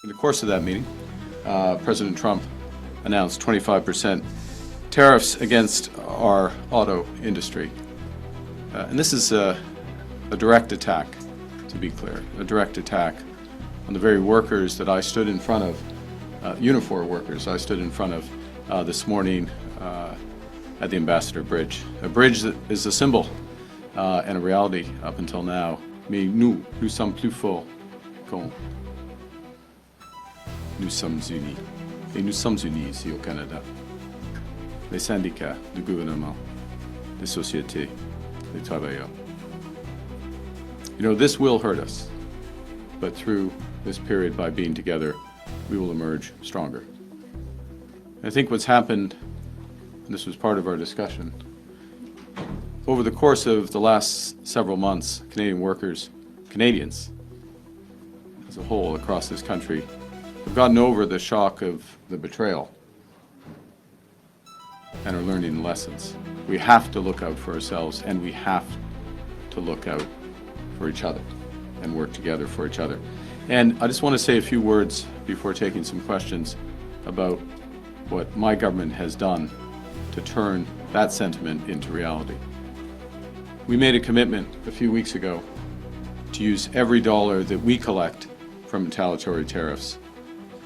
In the course of that meeting, President Trump announced 25% tariffs against our auto industry. And this is a direct attack, to be clear, a direct attack on the very workers that I stood in front of, uniform workers I stood in front of this morning at the Ambassador Bridge. A bridge that is a symbol and a reality up until now. Mais nous sommes plus forts quand nous sommes unis. Et nous sommes unis ici au Canada. Les syndicats, le gouvernement, les sociétés, les travailleurs. You know, this will hurt us, but through this period, by being together, we will emerge stronger. I think what's happened, and this was part of our discussion, over the course of the last several months, Canadian workers, Canadians as a whole across this country, have gotten over the shock of the betrayal and are learning lessons. We have to look out for ourselves, and we have to look out for each other and work together for each other. And I just want to say a few words before taking some questions about what my government has done to turn that sentiment into reality. We made a commitment a few weeks ago to use every dollar that we collect from retaliatory tariffs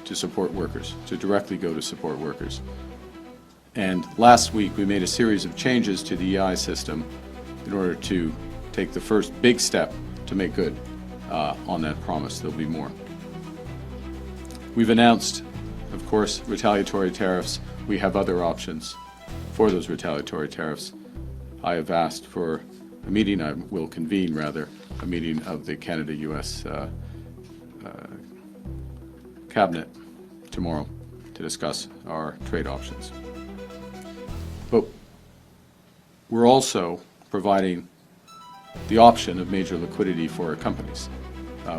to support workers, to directly go to support workers. And last week we made a series of changes to the EI system in order to take the first big step to make good on that promise. There'll be more. We've announced, of course, retaliatory tariffs. We have other options for those retaliatory tariffs. I have asked for a meeting, I will convene rather, a meeting of the Canada-US Cabinet tomorrow to discuss our trade options. But we're also providing the option of major liquidity for our companies.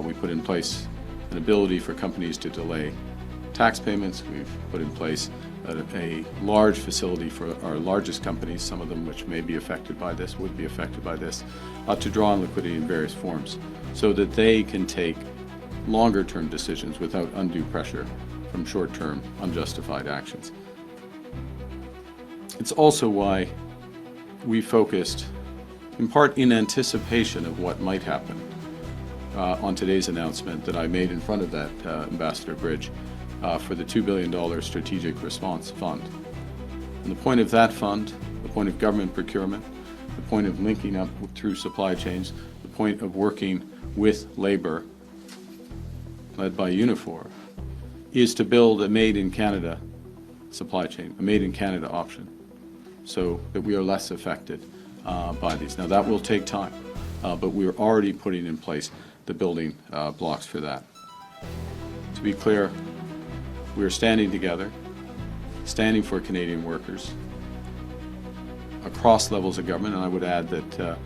We put in place an ability for companies to delay tax payments. We've put in place a large facility for our largest companies, some of them which may be affected by this, would be affected by this, to draw on liquidity in various forms so that they can take longer-term decisions without undue pressure from short-term unjustified actions. It's also why we focused, in part in anticipation of what might happen, on today's announcement that I made in front of that Ambassador Bridge for the $2 billion Strategic Response Fund. And the point of that fund, the point of government procurement, the point of linking up through supply chains, the point of working with labor, led by Unifor, is to build a made-in-Canada supply chain, a made-in-Canada option, so that we are less affected by these. Now that will take time, but we are already putting in place the building blocks for that. To be clear, we are standing together, standing for Canadian workers across levels of government, and I would add that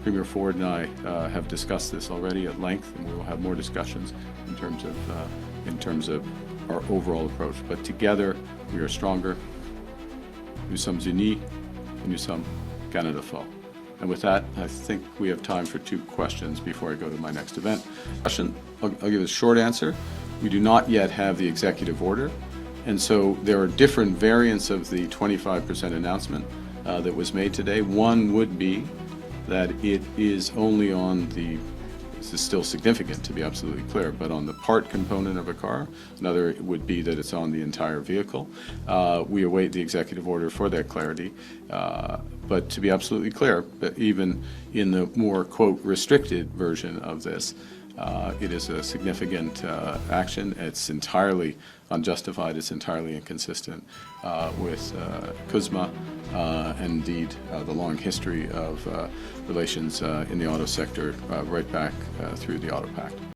Premier Ford and I have discussed this already at length, and we will have more discussions in terms of our overall approach. But together, we are stronger. Nous sommes unis, et nous sommes Canada fort. And with that, I think we have time for 2 questions before I go to my next event. I'll give a short answer. We do not yet have the executive order, and so there are different variants of the 25% announcement that was made today. One would be that it is only on the, this is still significant to be absolutely clear, but on the part component of a car. Another would be that it's on the entire vehicle. We await the executive order for that clarity. But to be absolutely clear, but even in the more, quote, restricted version of this, it is a significant action. It's entirely unjustified. It's entirely inconsistent with CUSMA and indeed the long history of relations in the auto sector right back through the Auto Pact.